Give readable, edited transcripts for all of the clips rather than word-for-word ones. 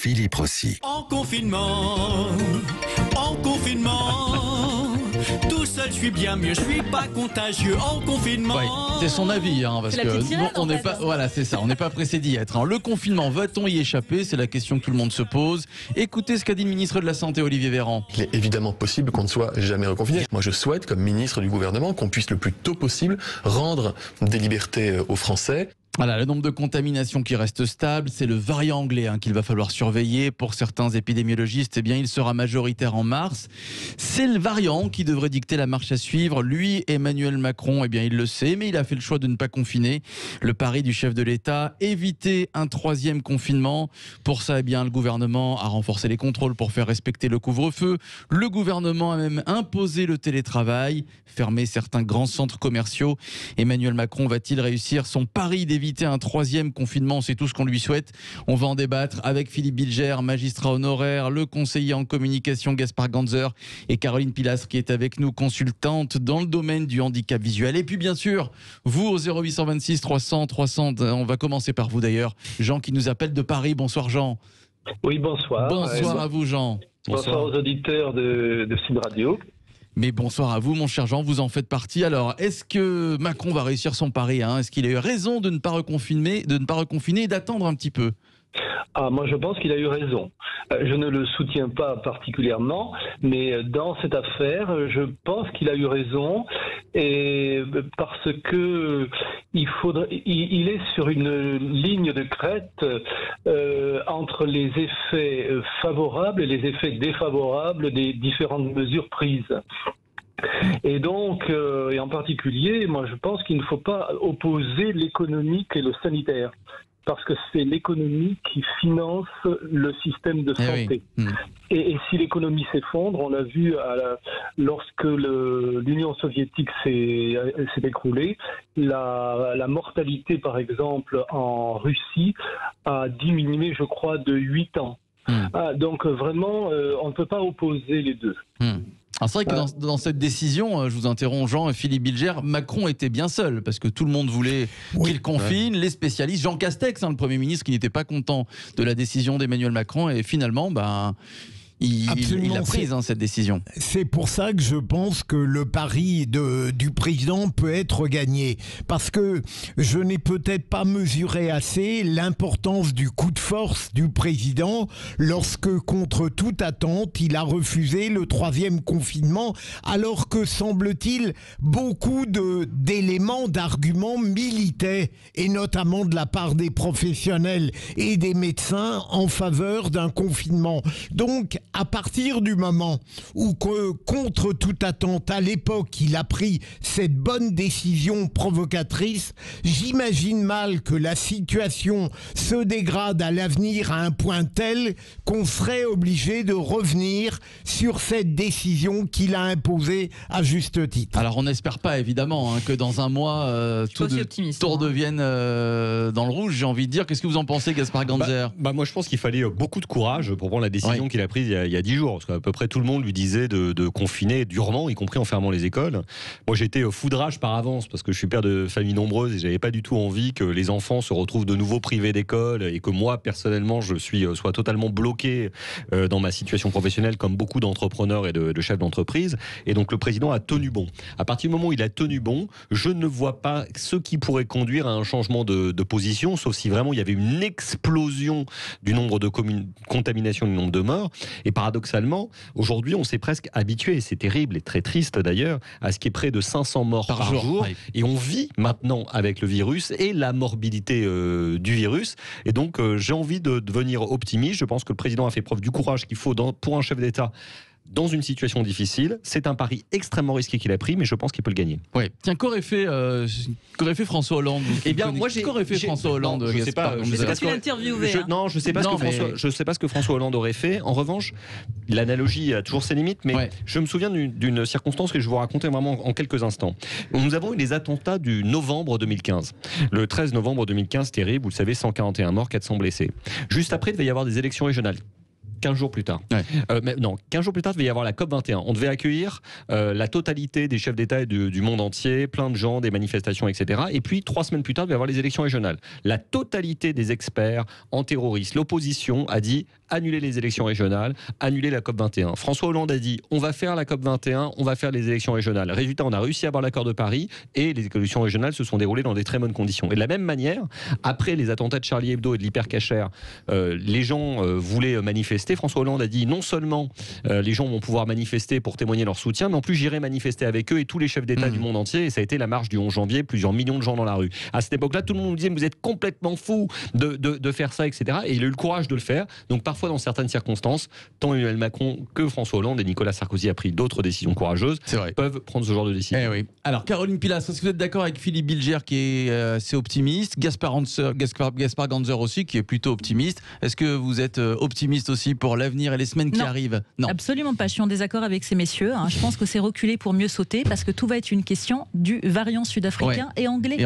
Philippe Rossi. En confinement, tout seul je suis bien mieux, je suis pas contagieux en confinement. Ouais, c'est son avis, parce C'est la que petite sirène, on en n'est fait. pas, voilà, c'est ça, on n'est pas pressé d'y être. Le confinement, va-t-on y échapper? C'est la question que tout le monde se pose. Écoutez ce qu'a dit le ministre de la Santé, Olivier Véran. Il est évidemment possible qu'on ne soit jamais reconfiné. Moi, je souhaite, comme ministre du gouvernement, qu'on puisse le plus tôt possible rendre des libertés aux Français. Voilà, le nombre de contaminations qui reste stable, c'est le variant anglais qu'il va falloir surveiller. Pour certains épidémiologistes, il sera majoritaire en mars. C'est le variant qui devrait dicter la marche à suivre. Lui, Emmanuel Macron, il le sait, mais il a fait le choix de ne pas confiner. Le pari du chef de l'État, éviter un 3e confinement. Pour ça, le gouvernement a renforcé les contrôles pour faire respecter le couvre-feu. Le gouvernement a même imposé le télétravail, fermé certains grands centres commerciaux. Emmanuel Macron va-t-il réussir son pari d'éviter un 3e confinement? C'est tout ce qu'on lui souhaite. On va en débattre avec Philippe Bilger, magistrat honoraire, le conseiller en communication Gaspard Ganzer et Caroline Pilastre qui est avec nous, consultante dans le domaine du handicap visuel. Et puis bien sûr, vous au 0826 300 300, on va commencer par vous d'ailleurs. Jean qui nous appelle de Paris. Bonsoir Jean. Oui, bonsoir. Bonsoir à vous Jean. Bonsoir aux auditeurs de Sud Radio. Mais bonsoir à vous, mon cher Jean, vous en faites partie. Alors, est-ce que Macron va réussir son pari? Est-ce qu'il a eu raison de ne pas reconfiner et d'attendre un petit peu? Moi, je pense qu'il a eu raison. Je ne le soutiens pas particulièrement, mais dans cette affaire, je pense qu'il a eu raison, et parce que il est sur une ligne de crête entre les effets favorables et les effets défavorables des différentes mesures prises. Et donc, et en particulier, moi je pense qu'il ne faut pas opposer l'économique et le sanitaire, parce que c'est l'économie qui finance le système de santé. Oui. Et si l'économie s'effondre, on l'a vu lorsque l'Union soviétique s'est écroulée, la mortalité, par exemple, en Russie a diminué, je crois, de 8 ans. Donc vraiment, on ne peut pas opposer les deux. Alors c'est vrai que dans cette décision, je vous interromps Jean et Philippe Bilger, Macron était bien seul parce que tout le monde voulait qu'il confine, les spécialistes, Jean Castex, le Premier ministre, qui n'était pas content de la décision d'Emmanuel Macron, et finalement, il a pris cette décision. C'est pour ça que je pense que le pari du président peut être gagné. Parce que je n'ai peut-être pas mesuré assez l'importance du coup de force du président lorsque, contre toute attente, il a refusé le 3e confinement, alors que, semble-t-il, beaucoup d'éléments, d'arguments militaient, et notamment de la part des professionnels et des médecins, en faveur d'un confinement. Donc, à partir du moment où, contre toute attente, à l'époque, il a pris cette bonne décision provocatrice, j'imagine mal que la situation se dégrade à l'avenir à un point tel qu'on serait obligé de revenir sur cette décision qu'il a imposée à juste titre. Alors on n'espère pas évidemment que dans un mois tout redevienne dans le rouge, j'ai envie de dire. Qu'est-ce que vous en pensez, Gaspard Ganzer? Moi je pense qu'il fallait beaucoup de courage pour prendre la décision qu'il a prise il y a 10 jours, parce qu'à peu près tout le monde lui disait de confiner durement, y compris en fermant les écoles. Moi j'étais foudrage par avance, parce que je suis père de famille nombreuse et j'avais pas du tout envie que les enfants se retrouvent de nouveau privés d'école, et que moi personnellement je sois totalement bloqué dans ma situation professionnelle, comme beaucoup d'entrepreneurs et de chefs d'entreprise. Et donc le président a tenu bon. À partir du moment où il a tenu bon, je ne vois pas ce qui pourrait conduire à un changement de position, sauf si vraiment il y avait une explosion du nombre de contaminations, du nombre de morts. Et paradoxalement, aujourd'hui, on s'est presque habitué, et c'est terrible et très triste d'ailleurs, à ce qui est près de 500 morts par jour. Oui. Et on vit maintenant avec le virus et la morbidité du virus. Et donc, j'ai envie de devenir optimiste. Je pense que le président a fait preuve du courage qu'il faut pour un chef d'État dans une situation difficile. C'est un pari extrêmement risqué qu'il a pris, mais je pense qu'il peut le gagner. Ouais. Tiens, qu'aurait fait François Hollande? Qu'aurait fait François Hollande? Je ne sais pas. Non, je ne sais pas ce que François Hollande aurait fait. En revanche, l'analogie a toujours ses limites, mais je me souviens d'une circonstance que je vais vous raconter vraiment en quelques instants. Nous avons eu les attentats du novembre 2015. Le 13 novembre 2015, terrible, vous le savez, 141 morts, 400 blessés. Juste après, il devait y avoir des élections régionales. 15 jours plus tard. Ouais. Non, 15 jours plus tard, il devait y avoir la COP21. On devait accueillir la totalité des chefs d'État et du monde entier, plein de gens, des manifestations, etc. Et puis, 3 semaines plus tard, il devait y avoir les élections régionales. La totalité des experts en terrorisme, l'opposition a dit annuler les élections régionales, annuler la COP21. François Hollande a dit on va faire la COP21, on va faire les élections régionales. Résultat, on a réussi à avoir l'accord de Paris et les élections régionales se sont déroulées dans des très bonnes conditions. Et de la même manière, après les attentats de Charlie Hebdo et de l'hypercacher, les gens voulaient manifester. François Hollande a dit non seulement les gens vont pouvoir manifester pour témoigner leur soutien, mais en plus j'irai manifester avec eux et tous les chefs d'État du monde entier. Et ça a été la marche du 11 janvier, plusieurs millions de gens dans la rue. À cette époque-là, tout le monde nous disait vous êtes complètement fous de faire ça, etc. Et il a eu le courage de le faire. Donc parfois, dans certaines circonstances, tant Emmanuel Macron que François Hollande et Nicolas Sarkozy a pris d'autres décisions courageuses, peuvent prendre ce genre de décision. Eh oui. Alors Caroline Pilas, est-ce que vous êtes d'accord avec Philippe Bilger qui est assez optimiste, Gaspard Ganzer aussi qui est plutôt optimiste? Est-ce que vous êtes optimiste aussi pour l'avenir et les semaines qui arrivent? Non, absolument pas. Je suis en désaccord avec ces messieurs. Je pense que c'est reculer pour mieux sauter parce que tout va être une question du variant sud-africain et anglais.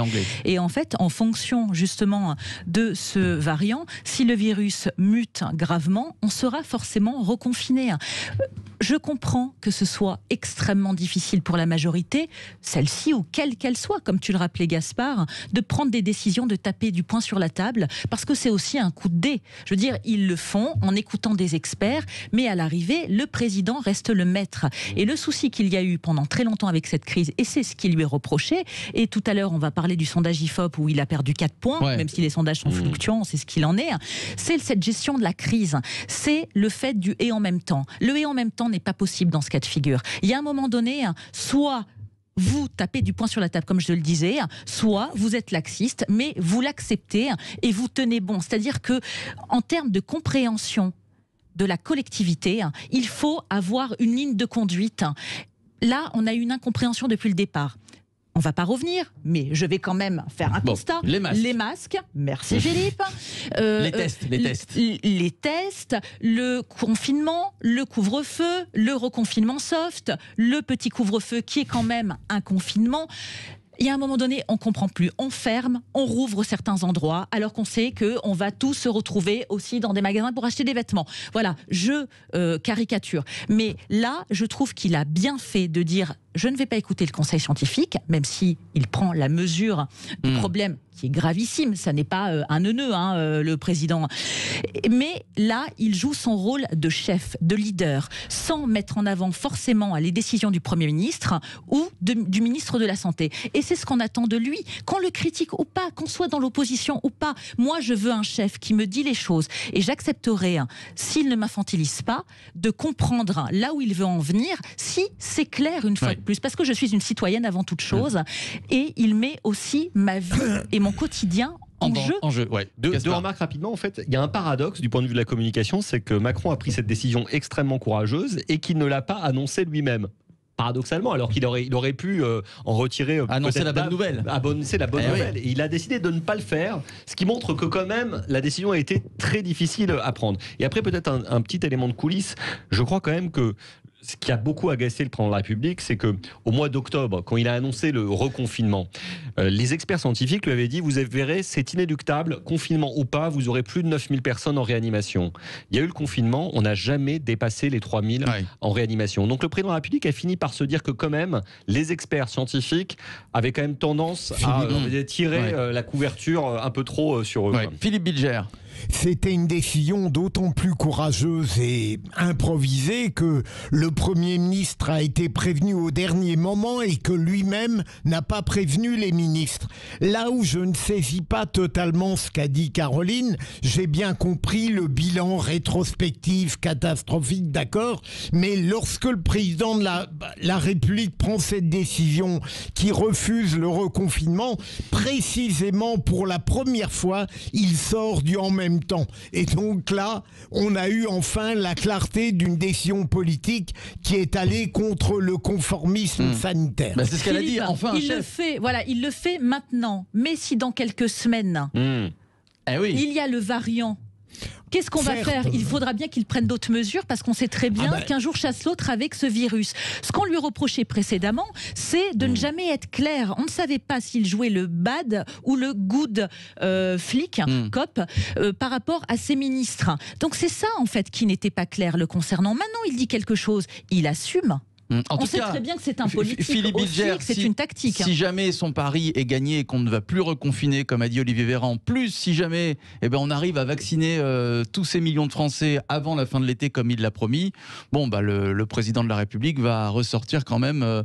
Et en fait, en fonction justement de ce variant, si le virus mute gravement, on sera forcément reconfiné. Je comprends que ce soit extrêmement difficile pour la majorité, celle-ci ou quelle qu'elle soit, comme tu le rappelais Gaspard, de prendre des décisions, de taper du poing sur la table, parce que c'est aussi un coup de dé. Je veux dire, ils le font en écoutant des experts, mais à l'arrivée, le président reste le maître. Et le souci qu'il y a eu pendant très longtemps avec cette crise, et c'est ce qui lui est reproché, et tout à l'heure on va parler du sondage IFOP où il a perdu 4 points, même si les sondages sont fluctuants, c'est ce qu'il en est, c'est cette gestion de la crise, c'est le fait du et en même temps. Le et en même temps n'est pas possible dans ce cas de figure. Il y a un moment donné, soit vous tapez du poing sur la table, comme je le disais, soit vous êtes laxiste, mais vous l'acceptez et vous tenez bon. C'est-à-dire que, en termes de compréhension de la collectivité, il faut avoir une ligne de conduite. Là, on a eu une incompréhension depuis le départ. On ne va pas revenir, mais je vais quand même faire un constat. Les masques. Merci Philippe. Les tests, le confinement, le couvre-feu, le reconfinement soft, le petit couvre-feu qui est quand même un confinement. Il y a un moment donné, on ne comprend plus. On ferme, on rouvre certains endroits, alors qu'on sait qu'on va tous se retrouver aussi dans des magasins pour acheter des vêtements. Voilà, je caricature. Mais là, je trouve qu'il a bien fait de dire « je ne vais pas écouter le conseil scientifique », même s'il prend la mesure du problème, qui est gravissime. Ça n'est pas un neuneu, le président. Mais là, il joue son rôle de chef, de leader, sans mettre en avant forcément les décisions du Premier ministre ou du ministre de la Santé. Et c'est ce qu'on attend de lui. Qu'on le critique ou pas, qu'on soit dans l'opposition ou pas, moi, je veux un chef qui me dit les choses. Et j'accepterai, s'il ne m'infantilise pas, de comprendre là où il veut en venir, si c'est clair une fois de plus. Parce que je suis une citoyenne avant toute chose. Et il met aussi ma vie et mon quotidien en jeu. Deux remarques rapidement. En fait, il y a un paradoxe du point de vue de la communication, c'est que Macron a pris cette décision extrêmement courageuse et qu'il ne l'a pas annoncée lui-même. Paradoxalement, alors qu'il aurait pu en retirer annoncer la bonne nouvelle. Annoncer la bonne nouvelle. Et il a décidé de ne pas le faire, ce qui montre que quand même la décision a été très difficile à prendre. Et après peut-être un petit élément de coulisses, je crois quand même que ce qui a beaucoup agacé le président de la République, c'est qu'au mois d'octobre, quand il a annoncé le reconfinement, les experts scientifiques lui avaient dit « Vous verrez, c'est inéluctable, confinement ou pas, vous aurez plus de 9000 personnes en réanimation. » Il y a eu le confinement, on n'a jamais dépassé les 3000 en réanimation. Donc le président de la République a fini par se dire que quand même, les experts scientifiques avaient quand même tendance à tirer la couverture un peu trop sur eux. Philippe Bilger. C'était une décision d'autant plus courageuse et improvisée que le Premier ministre a été prévenu au dernier moment et que lui-même n'a pas prévenu les ministres. Là où je ne saisis pas totalement ce qu'a dit Caroline, j'ai bien compris le bilan rétrospectif catastrophique, d'accord, mais lorsque le président de la République prend cette décision qui refuse le reconfinement, précisément pour la première fois, il sort du en même temps. Et donc là, on a eu enfin la clarté d'une décision politique qui est allée contre le conformisme sanitaire. C'est ce qu'elle a dit, enfin un chef. Il le fait maintenant. Mais si dans quelques semaines, il y a le variant qu'est-ce qu'on va faire? Il faudra bien qu'il prenne d'autres mesures parce qu'on sait très bien qu'un jour chasse l'autre avec ce virus. Ce qu'on lui reprochait précédemment, c'est de ne jamais être clair. On ne savait pas s'il jouait le bad ou le good flic, cop, par rapport à ses ministres. Donc c'est ça en fait qui n'était pas clair le concernant. Maintenant il dit quelque chose, il assume. On sait très bien que c'est un politique, Philippe Bilger, que c'est une tactique. Si jamais son pari est gagné et qu'on ne va plus reconfiner, comme a dit Olivier Véran, plus si jamais on arrive à vacciner tous ces millions de Français avant la fin de l'été, comme il l'a promis, le président de la République va ressortir quand même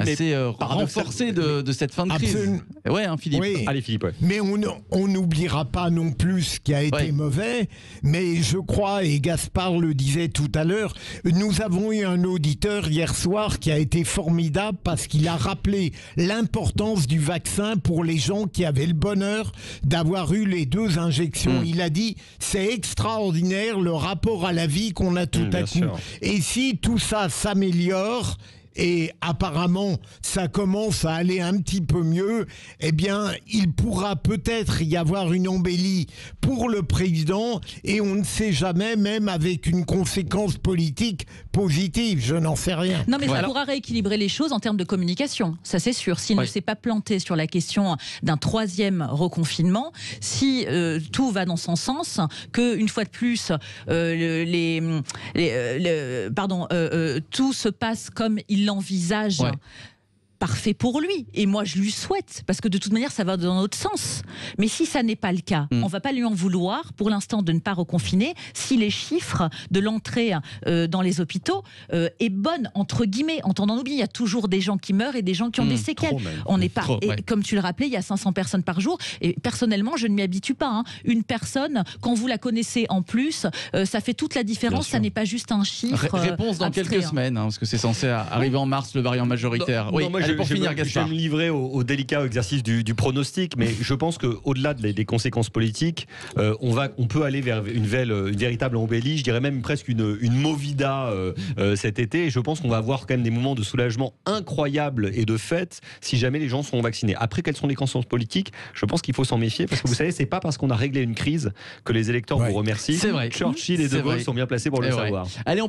assez renforcé de cette fin de crise. Ouais, Philippe. Oui. Allez, Philippe. Ouais. Mais on n'oubliera pas non plus ce qui a été mauvais, mais je crois, et Gaspard le disait tout à l'heure, nous avons eu un auditeur hier soir qui a été formidable parce qu'il a rappelé l'importance du vaccin pour les gens qui avaient le bonheur d'avoir eu les 2 injections. Il a dit c'est extraordinaire le rapport à la vie qu'on a tout à coup. Et si tout ça s'améliore, et apparemment ça commence à aller un petit peu mieux, eh bien il pourra peut-être y avoir une embellie pour le président et on ne sait jamais, même avec une conséquence politique positive, je n'en sais rien. Non mais ça pourra rééquilibrer les choses en termes de communication, ça c'est sûr. S'il ne s'est pas planté sur la question d'un 3e reconfinement, si tout va dans son sens, que une fois de plus tout se passe comme il l'envisage. Parfait pour lui, et moi je lui souhaite, parce que de toute manière ça va dans notre sens. Mais si ça n'est pas le cas, on va pas lui en vouloir pour l'instant de ne pas reconfiner si les chiffres de l'entrée dans les hôpitaux est bonne, entre guillemets. Entendons-nous bien, il y a toujours des gens qui meurent et des gens qui ont des séquelles. On n'est pas, comme tu le rappelais, il y a 500 personnes par jour, et personnellement je ne m'y habitue pas. Une personne, quand vous la connaissez en plus, ça fait toute la différence, ça n'est pas juste un chiffre. Réponse dans quelques semaines, parce que c'est censé arriver en mars, le variant majoritaire. Je vais me livrer au délicat exercice du pronostic, mais je pense qu'au-delà des conséquences politiques, on peut aller vers une véritable embellie, je dirais même presque une movida cet été, et je pense qu'on va avoir quand même des moments de soulagement incroyables et de fête si jamais les gens sont vaccinés. Après, quelles sont les conséquences politiques? Je pense qu'il faut s'en méfier, parce que vous savez, c'est pas parce qu'on a réglé une crise que les électeurs vous remercient. C'est vrai. Churchill et De Gaulle sont bien placés pour le savoir. Allez,